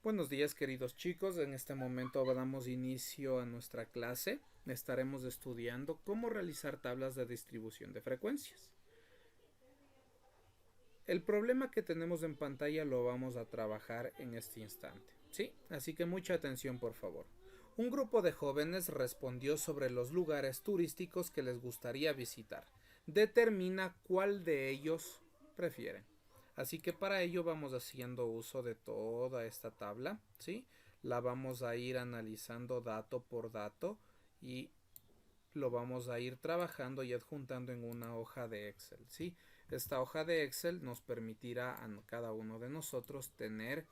Buenos días, queridos chicos. En este momento damos inicio a nuestra clase. Estaremos estudiando cómo realizar tablas de distribución de frecuencias. El problema que tenemos en pantalla lo vamos a trabajar en este instante. ¿Sí? Así que mucha atención, por favor. Un grupo de jóvenes respondió sobre los lugares turísticos que les gustaría visitar. Determina cuál de ellos prefieren. Así que para ello vamos haciendo uso de toda esta tabla, ¿sí? La vamos a ir analizando dato por dato y lo vamos a ir trabajando y adjuntando en una hoja de Excel, ¿sí? Esta hoja de Excel nos permitirá a cada uno de nosotros tener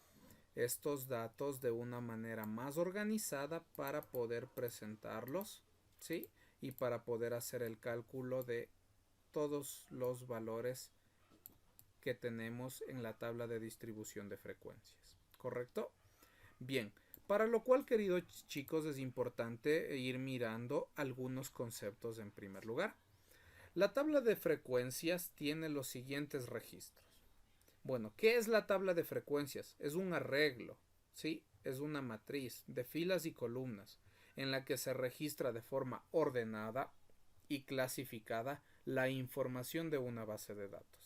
estos datos de una manera más organizada para poder presentarlos, ¿sí? Y para poder hacer el cálculo de todos los valores que tenemos en la tabla de distribución de frecuencias, ¿correcto? Bien, para lo cual, queridos chicos, es importante ir mirando algunos conceptos en primer lugar. La tabla de frecuencias tiene los siguientes registros. Bueno, ¿qué es la tabla de frecuencias? Es un arreglo, ¿sí? Es una matriz de filas y columnas en la que se registra de forma ordenada y clasificada la información de una base de datos.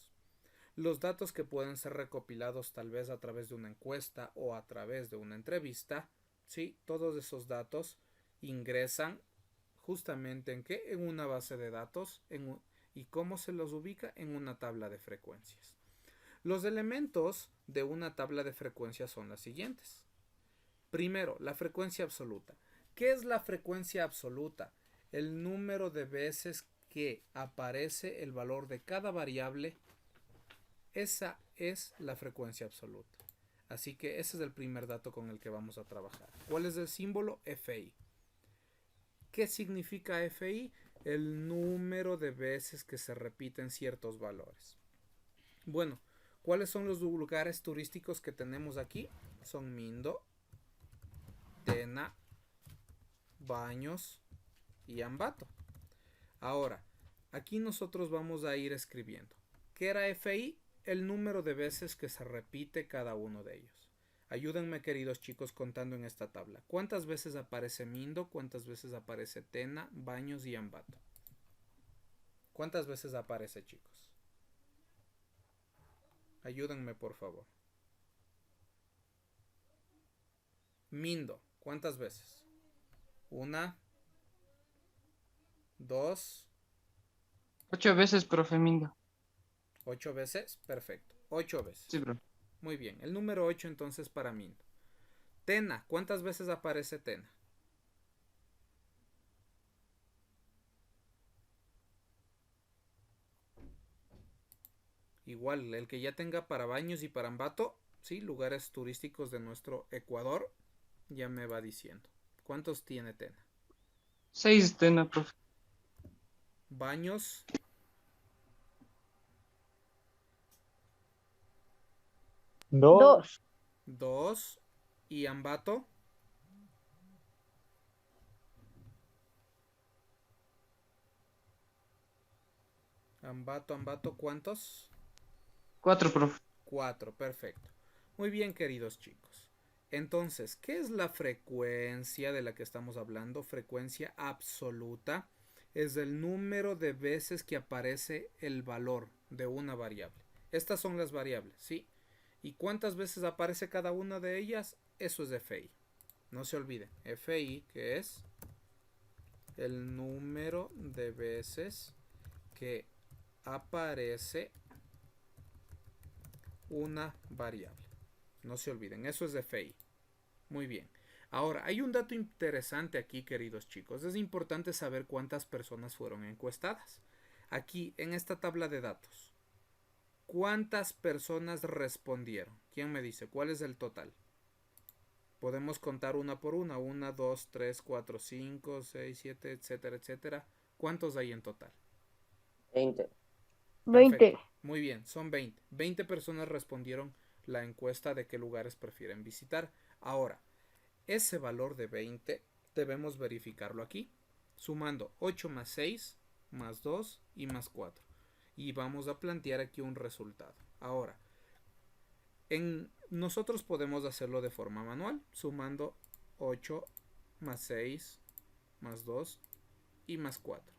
Los datos que pueden ser recopilados tal vez a través de una encuesta o a través de una entrevista, ¿sí? Todos esos datos ingresan justamente en qué, en una base de datos y cómo se los ubica en una tabla de frecuencias. Los elementos de una tabla de frecuencias son las siguientes. Primero, la frecuencia absoluta. ¿Qué es la frecuencia absoluta? El número de veces que aparece el valor de cada variable. Esa es la frecuencia absoluta. Así que ese es el primer dato con el que vamos a trabajar. ¿Cuál es el símbolo? FI. ¿Qué significa FI? El número de veces que se repiten ciertos valores. Bueno, ¿cuáles son los lugares turísticos que tenemos aquí? Son Mindo, Tena, Baños y Ambato. Ahora, aquí nosotros vamos a ir escribiendo. ¿Qué era FI? El número de veces que se repite cada uno de ellos. Ayúdenme, queridos chicos, contando en esta tabla. ¿Cuántas veces aparece Mindo? ¿Cuántas veces aparece Tena, Baños y Ambato? ¿Cuántas veces aparece, chicos? Ayúdenme, por favor. Mindo, ¿cuántas veces? Una, dos, 8 veces, profe Mindo. 8 veces. Perfecto. 8 veces. Sí, profe. Muy bien. El número 8 entonces para Mindo. Tena, ¿cuántas veces aparece Tena? Igual, el que ya tenga para Baños y para Ambato, sí, lugares turísticos de nuestro Ecuador, ya me va diciendo. ¿Cuántos tiene Tena? 6 profe. Baños, Dos. 2. Y Ambato, Ambato, ¿cuántos? 4, profe. 4, perfecto. Muy bien, queridos chicos. Entonces, ¿qué es la frecuencia de la que estamos hablando? Frecuencia absoluta es el número de veces que aparece el valor de una variable. Estas son las variables, ¿sí? ¿Y cuántas veces aparece cada una de ellas? Eso es FI. No se olviden, FI, que es el número de veces que aparece una variable. No se olviden, eso es FI. Muy bien. Ahora, hay un dato interesante aquí, queridos chicos. Es importante saber cuántas personas fueron encuestadas. Aquí, en esta tabla de datos, ¿cuántas personas respondieron? ¿Quién me dice? ¿Cuál es el total? Podemos contar una por una. 1, 2, 3, 4, 5, 6, 7, etcétera, etcétera. ¿Cuántos hay en total? 20. 20. Muy bien, son 20. 20 personas respondieron la encuesta de qué lugares prefieren visitar. Ahora, ese valor de 20 debemos verificarlo aquí, sumando 8 más 6, más 2 y más 4. Y vamos a plantear aquí un resultado. Ahora, Nosotros podemos hacerlo de forma manual, sumando 8 más 6 más 2 y más 4.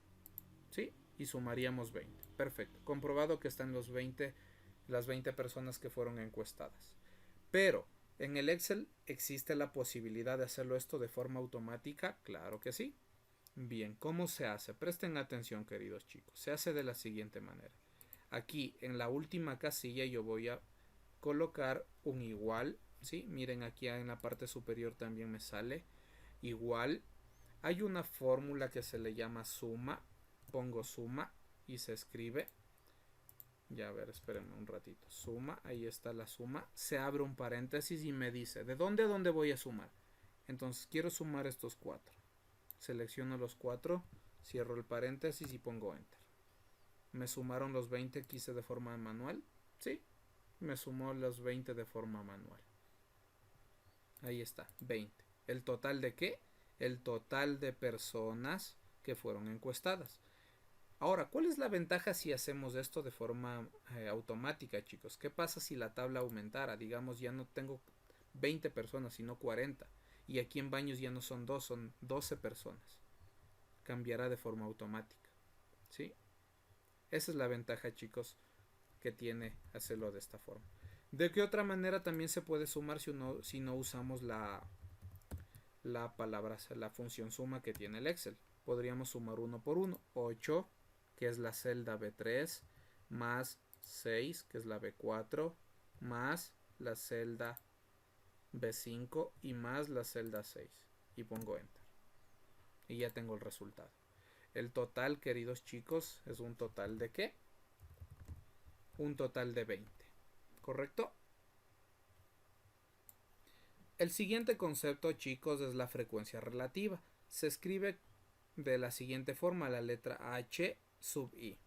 ¿Sí? Y sumaríamos 20. Perfecto. Comprobado que están las 20 personas que fueron encuestadas. Pero en el Excel existe la posibilidad de hacerlo esto de forma automática. Claro que sí. Bien, ¿cómo se hace? Presten atención, queridos chicos. Se hace de la siguiente manera. Aquí en la última casilla yo voy a colocar un igual. ¿Sí? Miren, aquí en la parte superior también me sale igual. Hay una fórmula que se le llama suma. Pongo suma y se escribe. Ya, a ver, espérenme un ratito. Suma, ahí está la suma. Se abre un paréntesis y me dice, ¿de dónde a dónde voy a sumar? Entonces quiero sumar estos 4. Selecciono los 4, cierro el paréntesis y pongo enter. ¿Me sumaron los 20 que hice de forma manual? Sí, me sumó los 20 de forma manual. Ahí está, 20. ¿El total de qué? El total de personas que fueron encuestadas. Ahora, ¿cuál es la ventaja si hacemos esto de forma automática, chicos? ¿Qué pasa si la tabla aumentara? Digamos, ya no tengo 20 personas, sino 40. Y aquí en baños ya no son 2, son 12 personas. Cambiará de forma automática. ¿Sí? Esa es la ventaja, chicos, que tiene hacerlo de esta forma. ¿De qué otra manera también se puede sumar si no usamos la función suma que tiene el Excel? Podríamos sumar uno por uno. 8, que es la celda B3, más 6, que es la B4, más la celda B5 y más la celda 6. Y pongo enter. Y ya tengo el resultado. El total, queridos chicos, es un total de ¿qué? Un total de 20. ¿Correcto? El siguiente concepto, chicos, es la frecuencia relativa. Se escribe de la siguiente forma, la letra H sub I.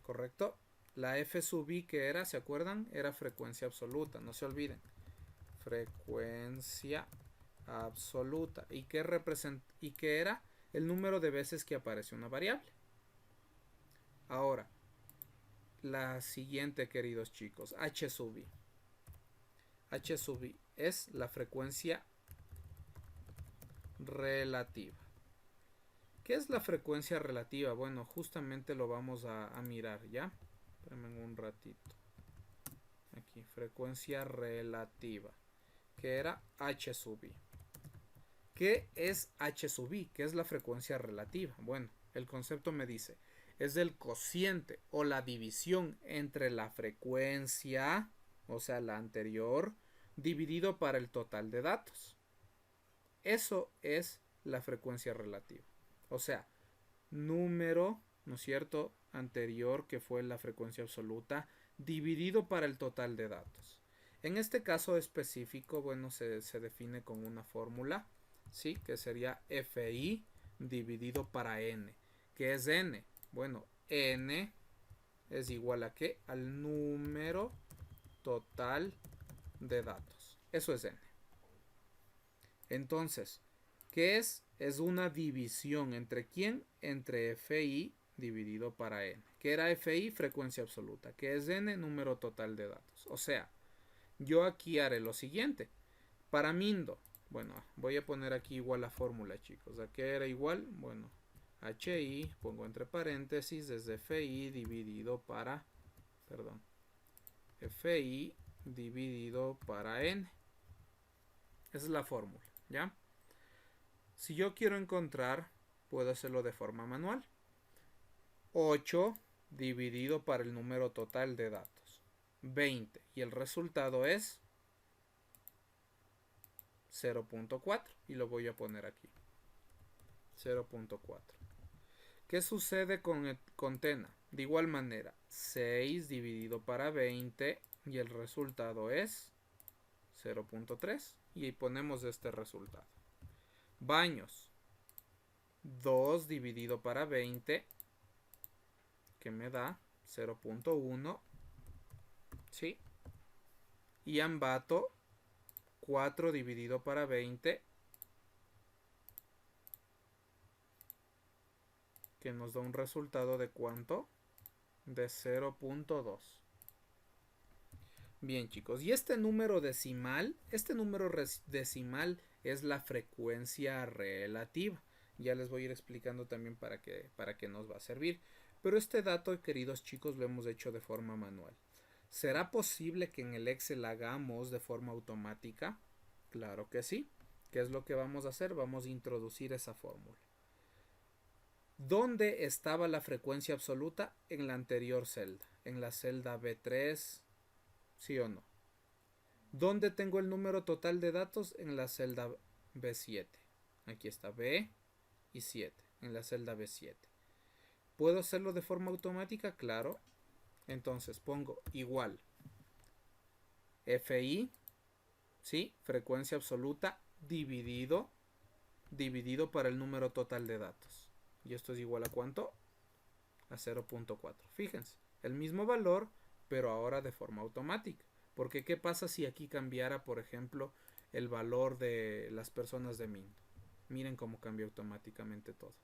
¿Correcto? La F sub I que era, ¿se acuerdan? Era frecuencia absoluta, no se olviden. Frecuencia absoluta. ¿Y qué era? El número de veces que aparece una variable. Ahora, la siguiente, queridos chicos, H sub I. H sub I es la frecuencia relativa. ¿Qué es la frecuencia relativa? Bueno, justamente lo vamos a mirar, ¿ya? Espérenme un ratito. Aquí, frecuencia relativa, que era H sub I. ¿Qué es H sub I? ¿Qué es la frecuencia relativa? Bueno, el concepto me dice, es el cociente o la división entre la frecuencia, o sea, la anterior, dividido para el total de datos. Eso es la frecuencia relativa. O sea, número, ¿no es cierto?, anterior, que fue la frecuencia absoluta, dividido para el total de datos. En este caso específico, bueno, se define con una fórmula, ¿sí?, que sería FI dividido para N. ¿Qué es N? Bueno, N es igual a ¿qué? Al número total de datos. Eso es N. Entonces, ¿qué es? Es una división entre ¿quién? Entre FI dividido para N. ¿Qué era FI? Frecuencia absoluta. ¿Qué es N? Número total de datos. O sea, yo aquí haré lo siguiente. Para Mindo, bueno, voy a poner aquí igual la fórmula, chicos. ¿A qué era igual? Bueno, HI, pongo entre paréntesis, desde FI dividido para, FI dividido para N. Esa es la fórmula, ¿ya? Si yo quiero encontrar, puedo hacerlo de forma manual. 8 dividido para el número total de datos. 20. Y el resultado es 0.4. Y lo voy a poner aquí. 0.4. ¿Qué sucede con Tena? De igual manera, 6 dividido para 20. Y el resultado es 0.3. Y ponemos este resultado. Baños, 2 dividido para 20, que me da 0.1, ¿sí? Y Ambato, 4 dividido para 20, que nos da un resultado de ¿cuánto? De 0.2. Bien, chicos, y este número decimal es la frecuencia relativa. Ya les voy a ir explicando también para qué nos va a servir. Pero este dato, queridos chicos, lo hemos hecho de forma manual. ¿Será posible que en el Excel hagamos de forma automática? Claro que sí. ¿Qué es lo que vamos a hacer? Vamos a introducir esa fórmula. ¿Dónde estaba la frecuencia absoluta? En la anterior celda. En la celda B3, ¿sí o no? ¿Dónde tengo el número total de datos? En la celda B7. Aquí está B y 7. En la celda B7. ¿Puedo hacerlo de forma automática? Claro. Entonces pongo igual FI, ¿sí? Frecuencia absoluta dividido para el número total de datos. Y esto es igual a ¿cuánto? A 0.4. Fíjense, el mismo valor, pero ahora de forma automática. Porque ¿qué pasa si aquí cambiara, por ejemplo, el valor de las personas de Mint? Miren cómo cambió automáticamente todo.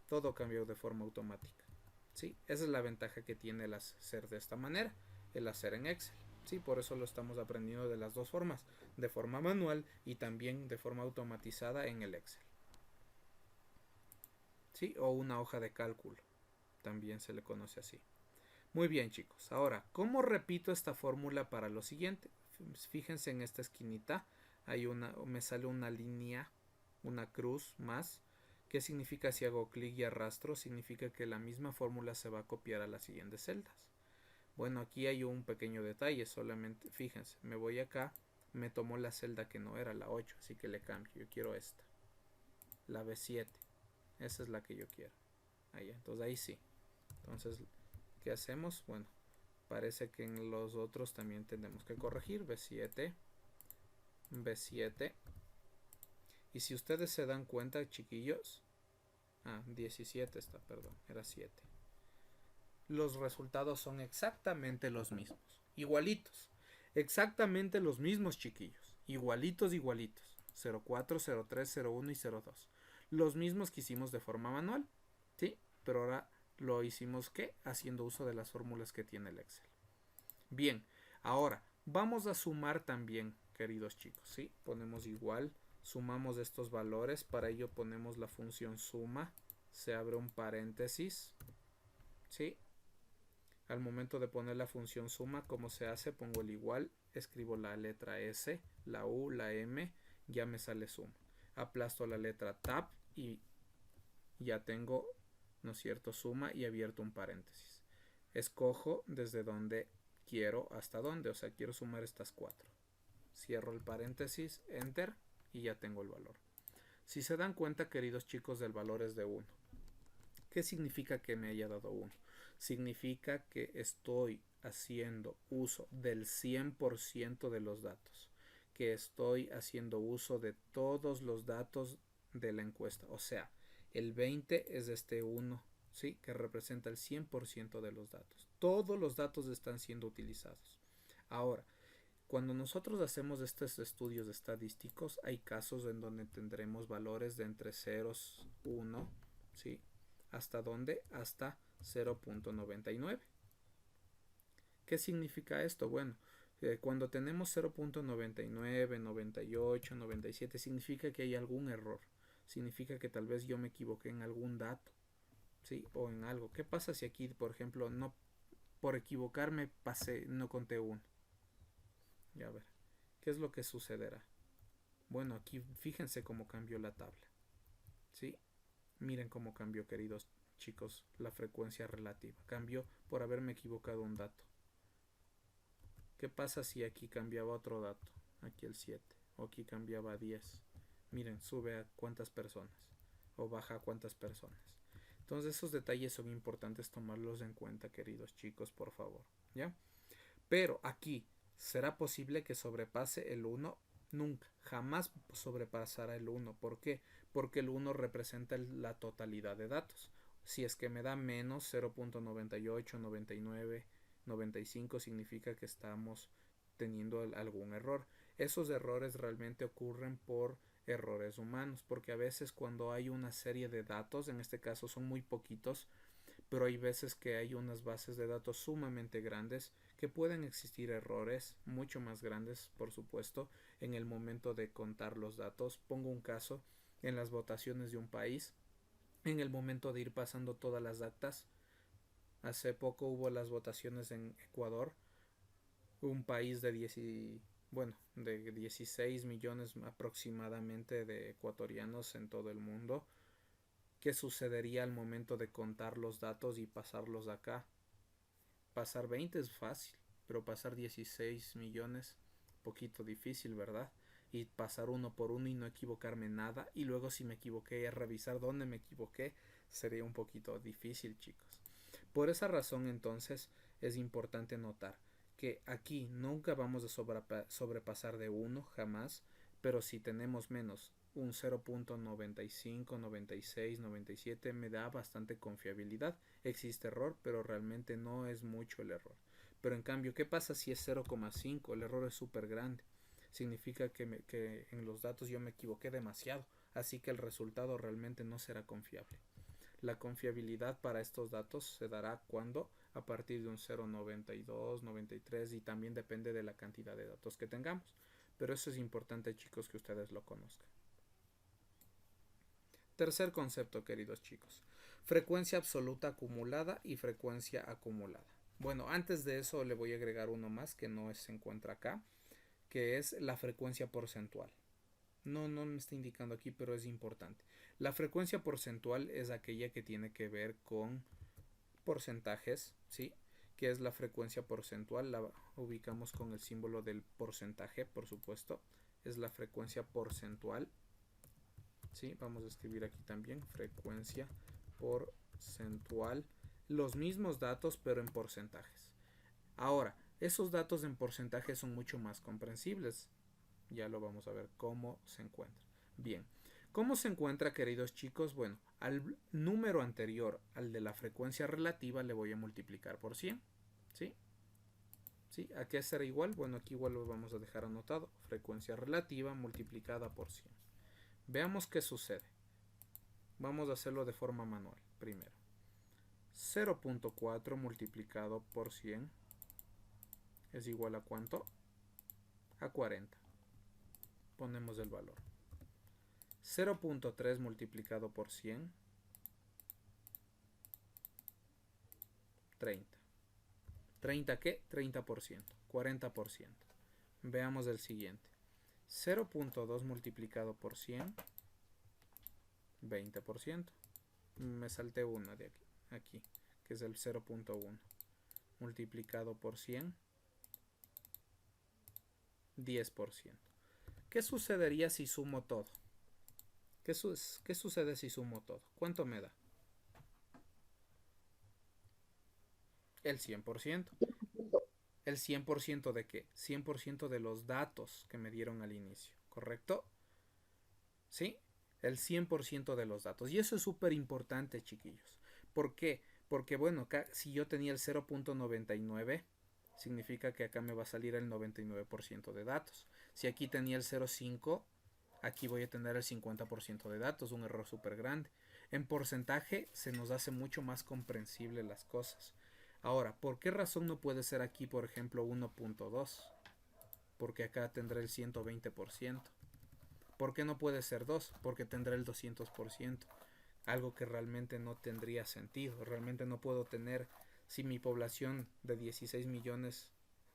Todo cambió de forma automática. ¿Sí? Esa es la ventaja que tiene el hacer de esta manera, el hacer en Excel. ¿Sí? Por eso lo estamos aprendiendo de las dos formas, de forma manual y también de forma automatizada en el Excel. ¿Sí? O una hoja de cálculo, también se le conoce así. Muy bien, chicos. Ahora, ¿cómo repito esta fórmula para lo siguiente? Fíjense en esta esquinita, me sale una línea, una cruz más. ¿Qué significa si hago clic y arrastro? Significa que la misma fórmula se va a copiar a las siguientes celdas. Bueno, aquí hay un pequeño detalle, solamente, fíjense, me voy acá, me tomó la celda que no era la 8, así que le cambio, yo quiero esta, la B7, esa es la que yo quiero. Ahí, entonces ahí sí. Entonces, ¿qué hacemos? Bueno, parece que en los otros también tenemos que corregir, B7, B7. Y si ustedes se dan cuenta, chiquillos, 17 está, perdón, era 7. Los resultados son exactamente los mismos, igualitos, exactamente los mismos, chiquillos, igualitos, igualitos, 04, 03, 01 y 02. Los mismos que hicimos de forma manual, ¿sí? Pero ahora lo hicimos, ¿qué? Haciendo uso de las fórmulas que tiene el Excel. Bien, ahora vamos a sumar también, queridos chicos, ¿sí? Ponemos igual, sumamos estos valores, para ello ponemos la función suma, se abre un paréntesis, ¿sí? Al momento de poner la función suma, ¿cómo se hace? Pongo el igual, escribo la letra S, la U, la M, ya me sale suma. Aplasto la letra tab y ya tengo, ¿no es cierto?, suma y abierto un paréntesis. Escojo desde donde quiero hasta dónde, o sea, quiero sumar estas 4. Cierro el paréntesis, enter y ya tengo el valor. Si se dan cuenta, queridos chicos, del valor es de 1. ¿Qué significa que me haya dado 1? Significa que estoy haciendo uso del 100% de los datos, que estoy haciendo uso de todos los datos de la encuesta, o sea, el 20 es este 1, ¿sí? Que representa el 100% de los datos. Todos los datos están siendo utilizados. Ahora, cuando nosotros hacemos estos estudios estadísticos, hay casos en donde tendremos valores de entre 0, 1, ¿sí? ¿Hasta dónde? Hasta 0.99. ¿Qué significa esto? Bueno, cuando tenemos 0.99, 98, 97, significa que hay algún error. Significa que tal vez yo me equivoqué en algún dato, ¿sí? O en algo. ¿Qué pasa si aquí, por ejemplo, no, por equivocarme pasé, no conté 1? Ya a ver, ¿qué es lo que sucederá? Bueno, aquí fíjense cómo cambió la tabla, ¿sí? Miren cómo cambió, queridos chicos, la frecuencia relativa. Cambió por haberme equivocado un dato. ¿Qué pasa si aquí cambiaba otro dato? Aquí el 7. O aquí cambiaba a 10. Miren, sube a cuántas personas. O baja a cuántas personas. Entonces esos detalles son importantes tomarlos en cuenta, queridos chicos, por favor. ¿Ya? Pero aquí, ¿será posible que sobrepase el 1? Nunca, jamás sobrepasará el 1. ¿Por qué? Porque el 1 representa la totalidad de datos. Si es que me da menos 0.98, 99, 95, significa que estamos teniendo algún error. Esos errores realmente ocurren por errores humanos, porque a veces cuando hay una serie de datos, en este caso son muy poquitos, pero hay veces que hay unas bases de datos sumamente grandes que pueden existir errores mucho más grandes, por supuesto, en el momento de contar los datos. Pongo un caso en las votaciones de un país, en el momento de ir pasando todas las actas. Hace poco hubo las votaciones en Ecuador, un país de 16 millones aproximadamente de ecuatorianos en todo el mundo. ¿Qué sucedería al momento de contar los datos y pasarlos acá? Pasar 20 es fácil, pero pasar 16 millones, poquito difícil, ¿verdad? Y pasar uno por uno y no equivocarme nada, y luego si me equivoqué, revisar dónde me equivoqué, sería un poquito difícil, chicos. Por esa razón, entonces, es importante notar que aquí nunca vamos a sobrepasar de 1, jamás, pero si tenemos menos un 0.95, 96, 97 me da bastante confiabilidad. Existe error, pero realmente no es mucho el error. Pero en cambio, ¿qué pasa si es 0,5? El error es súper grande. Significa que en los datos yo me equivoqué demasiado, así que el resultado realmente no será confiable. La confiabilidad para estos datos se dará cuando a partir de un 0,92, 93 y también depende de la cantidad de datos que tengamos. Pero eso es importante, chicos, que ustedes lo conozcan. Tercer concepto, queridos chicos. Frecuencia absoluta acumulada y frecuencia acumulada. Bueno, antes de eso le voy a agregar uno más que no se encuentra acá, que es la frecuencia porcentual. No me está indicando aquí, pero es importante. La frecuencia porcentual es aquella que tiene que ver con porcentajes, ¿sí? Que es la frecuencia porcentual, la ubicamos con el símbolo del porcentaje, por supuesto. Es la frecuencia porcentual. ¿Sí? Vamos a escribir aquí también frecuencia porcentual. Los mismos datos, pero en porcentajes. Ahora, esos datos en porcentaje son mucho más comprensibles. Ya lo vamos a ver cómo se encuentra. Bien, ¿cómo se encuentra, queridos chicos? Bueno, al número anterior, al de la frecuencia relativa, le voy a multiplicar por 100. ¿Sí? ¿Sí? ¿A qué será igual? Bueno, aquí igual lo vamos a dejar anotado. Frecuencia relativa multiplicada por 100. Veamos qué sucede. Vamos a hacerlo de forma manual primero. 0.4 multiplicado por 100 es igual a ¿cuánto? A 40. Ponemos el valor. 0.3 multiplicado por 100, 30. ¿30 qué? 30%, 40%. Veamos el siguiente. 0.2 multiplicado por 100, 20%. Me salté una de aquí, que es el 0.1. Multiplicado por 100, 10%. ¿Qué sucedería si sumo todo? ¿Qué sucede si sumo todo? ¿Cuánto me da? El 100%. ¿El 100% de qué? 100% de los datos que me dieron al inicio, ¿correcto? ¿Sí? El 100% de los datos. Y eso es súper importante, chiquillos. ¿Por qué? Porque, bueno, acá, si yo tenía el 0.99, significa que acá me va a salir el 99% de datos. Si aquí tenía el 0.5, aquí voy a tener el 50% de datos, un error súper grande. En porcentaje se nos hace mucho más comprensible las cosas. Ahora, ¿por qué razón no puede ser aquí, por ejemplo, 1.2? Porque acá tendré el 120%. ¿Por qué no puede ser 2? Porque tendré el 200%. Algo que realmente no tendría sentido. Realmente no puedo tener, si mi población de 16 millones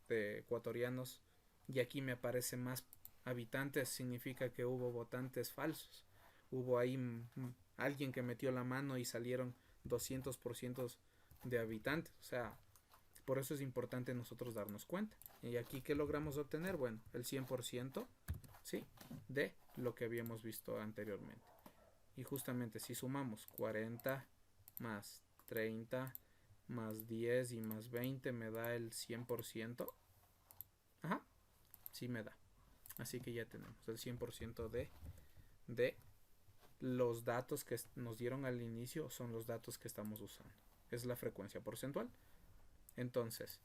de ecuatorianos y aquí me aparecen más habitantes, significa que hubo votantes falsos. Hubo ahí alguien que metió la mano y salieron 200% de habitantes. O sea, por eso es importante nosotros darnos cuenta. Y aquí, ¿qué logramos obtener? Bueno, el 100%, ¿sí? De lo que habíamos visto anteriormente. Y justamente si sumamos 40 más 30 más 10 y más 20 me da el 100%. Ajá, sí me da. Así que ya tenemos el 100% de los datos que nos dieron al inicio son los datos que estamos usando. Es la frecuencia porcentual. Entonces,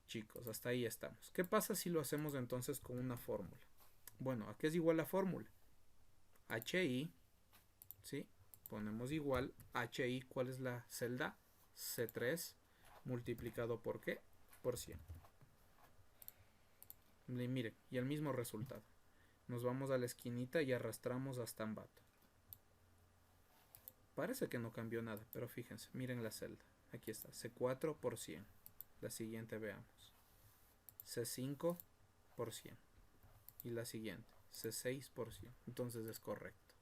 chicos, hasta ahí estamos. ¿Qué pasa si lo hacemos entonces con una fórmula? Bueno, ¿a qué es igual la fórmula? HI, ¿sí? Ponemos igual HI, ¿cuál es la celda? C3 multiplicado por ¿qué? Por 100. Y miren, y el mismo resultado. Nos vamos a la esquinita y arrastramos hasta Ambato. Parece que no cambió nada, pero fíjense, miren la celda. Aquí está, C4 por 100. La siguiente veamos. C5 por 100. Y la siguiente, C6 por 100. Entonces es correcto.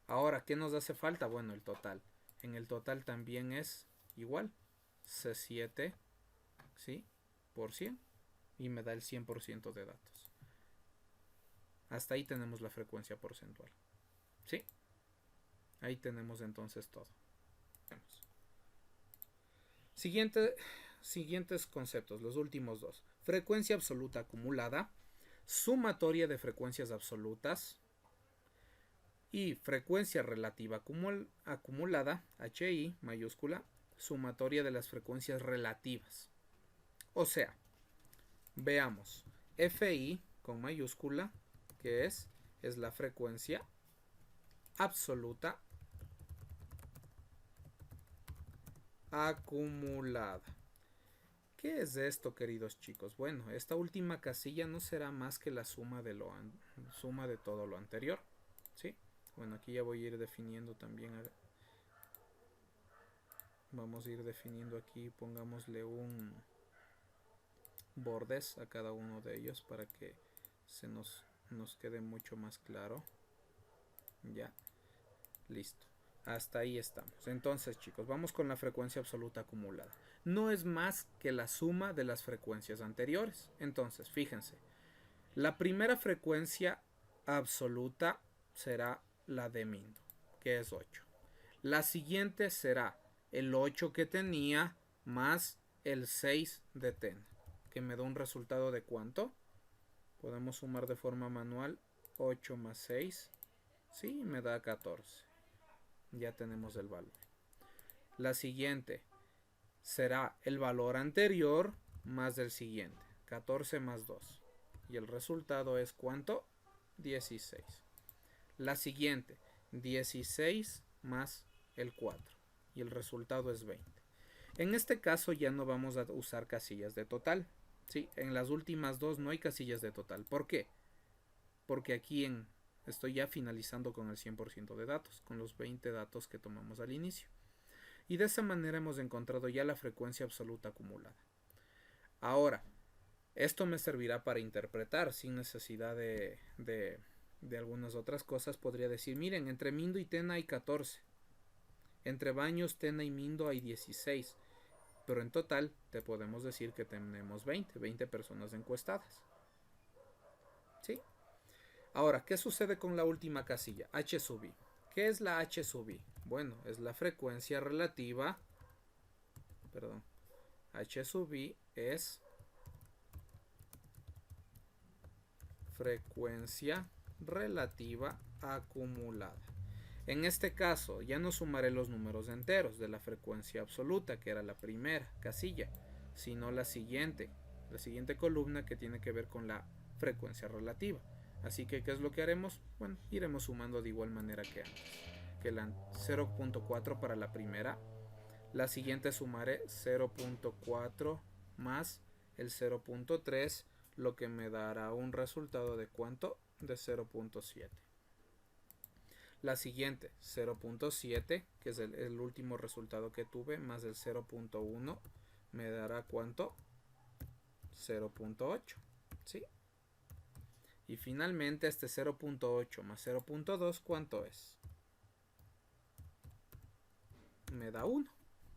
Ahora, ¿qué nos hace falta? Bueno, el total. En el total también es igual. C7, ¿sí? Por 100. Y me da el 100% de datos. Hasta ahí tenemos la frecuencia porcentual. ¿Sí? Ahí tenemos entonces todo. Siguientes conceptos, los últimos dos. Frecuencia absoluta acumulada, sumatoria de frecuencias absolutas y frecuencia relativa acumulada, HI mayúscula, sumatoria de las frecuencias relativas. O sea, veamos, FI con mayúscula, que es la frecuencia absoluta acumulada. ¿Qué es esto, queridos chicos? Bueno, esta última casilla no será más que la suma de todo lo anterior, ¿sí? Bueno, aquí ya voy a ir definiendo también. Vamos a ir definiendo aquí, pongámosle un bordes a cada uno de ellos para que se nos quede mucho más claro. Ya, listo. Hasta ahí estamos. Entonces, chicos, vamos con la frecuencia absoluta acumulada. No es más que la suma de las frecuencias anteriores. Entonces, fíjense. La primera frecuencia absoluta será la de Mindo, que es 8. La siguiente será el 8 que tenía más el 6 de Tena, que me da un resultado de ¿cuánto? Podemos sumar de forma manual. 8 más 6. Sí, me da 14. Ya tenemos el valor. La siguiente será el valor anterior más del siguiente. 14 más 2. Y el resultado es ¿cuánto? 16. La siguiente, 16 más el 4. Y el resultado es 20. En este caso ya no vamos a usar casillas de total. ¿Sí? En las últimas dos no hay casillas de total. ¿Por qué? Porque aquí estoy ya finalizando con el 100% de datos, con los 20 datos que tomamos al inicio. Y de esa manera hemos encontrado ya la frecuencia absoluta acumulada. Ahora, esto me servirá para interpretar sin necesidad de algunas otras cosas. Podría decir, miren, entre Mindo y Tena hay 14. Entre Baños, Tena y Mindo hay 16. Pero en total te podemos decir que tenemos 20 personas encuestadas. ¿Sí? Ahora, ¿qué sucede con la última casilla? H sub i. ¿Qué es la H sub i? Bueno, es la frecuencia relativa. Perdón. H sub i es frecuencia relativa acumulada. En este caso, ya no sumaré los números enteros de la frecuencia absoluta, que era la primera casilla, sino la siguiente columna que tiene que ver con la frecuencia relativa. Así que, ¿qué es lo que haremos? Bueno, iremos sumando de igual manera que antes. Que la 0.4 para la primera. La siguiente sumaré 0.4 más el 0.3, lo que me dará un resultado de ¿cuánto? De 0.7. La siguiente, 0.7, que es el último resultado que tuve, más el 0.1, me dará ¿cuánto? 0.8, ¿sí? Y finalmente este 0.8 más 0.2, ¿cuánto es? Me da 1,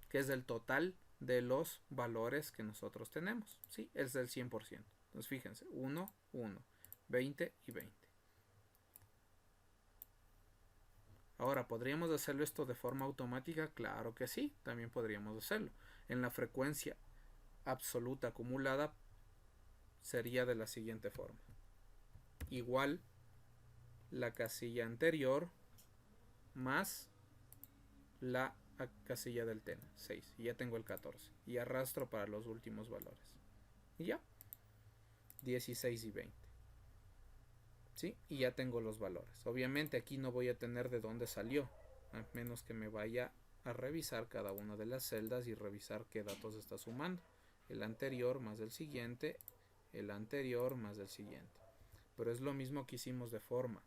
que es el total de los valores que nosotros tenemos, ¿sí? Es del 100%. Entonces fíjense, 1, 1, 20 y 20. Ahora, ¿podríamos hacerlo esto de forma automática? Claro que sí, también podríamos hacerlo. En la frecuencia absoluta acumulada sería de la siguiente forma. Igual la casilla anterior más la casilla del Tena, 6. Y ya tengo el 14. Y arrastro para los últimos valores. Y ya. 16 y 20. ¿Sí? Y ya tengo los valores. Obviamente aquí no voy a tener de dónde salió, a menos que me vaya a revisar cada una de las celdas y revisar qué datos está sumando. El anterior más el siguiente, el anterior más el siguiente. Pero es lo mismo que hicimos de forma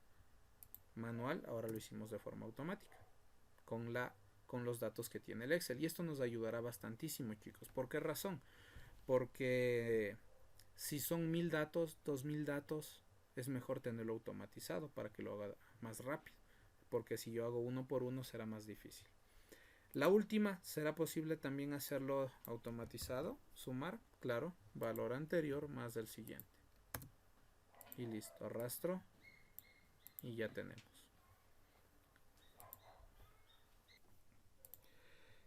manual, ahora lo hicimos de forma automática, con los datos que tiene el Excel. Y esto nos ayudará bastantísimo, chicos. ¿Por qué razón? Porque si son 1000 datos, 2000 datos, es mejor tenerlo automatizado para que lo haga más rápido. Porque si yo hago uno por uno será más difícil. La última, ¿será posible también hacerlo automatizado? Sumar, claro, valor anterior más el siguiente. Y listo, arrastro y ya tenemos.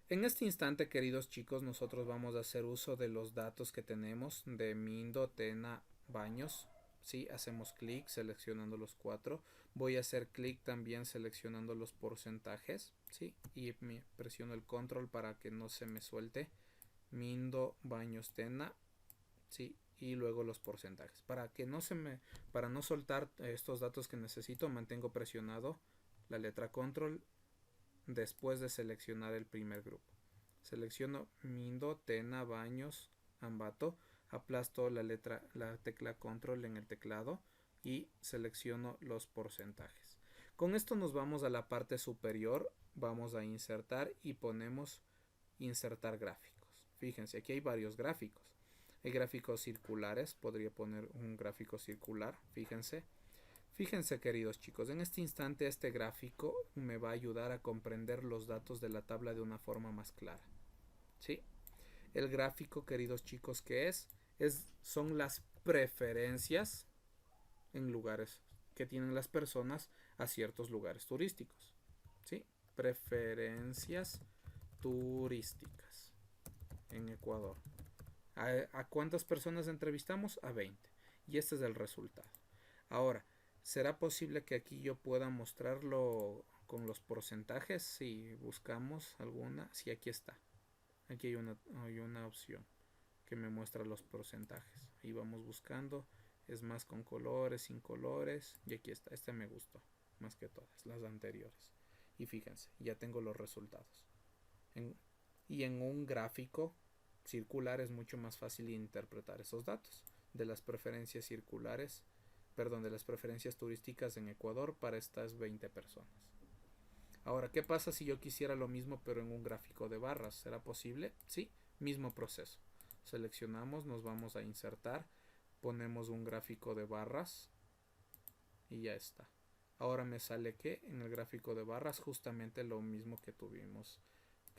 En este instante, queridos chicos, nosotros vamos a hacer uso de los datos que tenemos de Mindo, Tena, Baños. ¿Sí? Hacemos clic seleccionando los 4. Voy a hacer clic también seleccionando los porcentajes. ¿Sí? Y presiono el control para que no se me suelte. Mindo, Baños, Tena. ¿Sí? Y luego los porcentajes. Para no soltar estos datos que necesito, mantengo presionado la letra control después de seleccionar el primer grupo. Selecciono Mindo, Tena, Baños, Ambato, aplasto la tecla control en el teclado y selecciono los porcentajes. Con esto nos vamos a la parte superior, vamos a insertar y ponemos insertar gráficos. Fíjense, aquí hay varios gráficos. Hay gráficos circulares, podría poner un gráfico circular, fíjense. Fíjense, queridos chicos, en este instante este gráfico me va a ayudar a comprender los datos de la tabla de una forma más clara. ¿Sí? El gráfico, queridos chicos, ¿qué son las preferencias en lugares que tienen las personas a ciertos lugares turísticos. ¿Sí? Preferencias turísticas en Ecuador. ¿A cuántas personas entrevistamos? A 20. Y este es el resultado. Ahora, ¿será posible que aquí yo pueda mostrarlo con los porcentajes? Si buscamos alguna, sí, aquí está. Aquí hay una opción que me muestra los porcentajes. Ahí vamos buscando. Es más con colores, sin colores. Y aquí está. Este me gustó más que todas las anteriores. Y fíjense, ya tengo los resultados. Y en un gráfico circular es mucho más fácil interpretar esos datos de las preferencias circulares, de las preferencias turísticas en Ecuador para estas 20 personas. Ahora, ¿qué pasa si yo quisiera lo mismo pero en un gráfico de barras? ¿Será posible? Sí, mismo proceso. Seleccionamos, nos vamos a insertar, ponemos un gráfico de barras y ya está. Ahora me sale que en el gráfico de barras justamente lo mismo que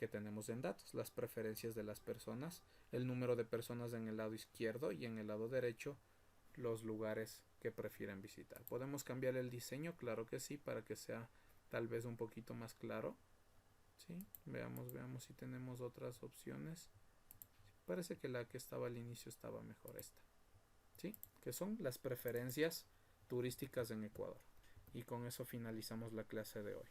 tenemos en datos, las preferencias de las personas, el número de personas en el lado izquierdo y en el lado derecho los lugares que prefieren visitar. ¿Podemos cambiar el diseño? Claro que sí, para que sea tal vez un poquito más claro. ¿Sí? Veamos si tenemos otras opciones. Parece que la que estaba al inicio estaba mejor esta. ¿Sí? Que son las preferencias turísticas en Ecuador. Y con eso finalizamos la clase de hoy.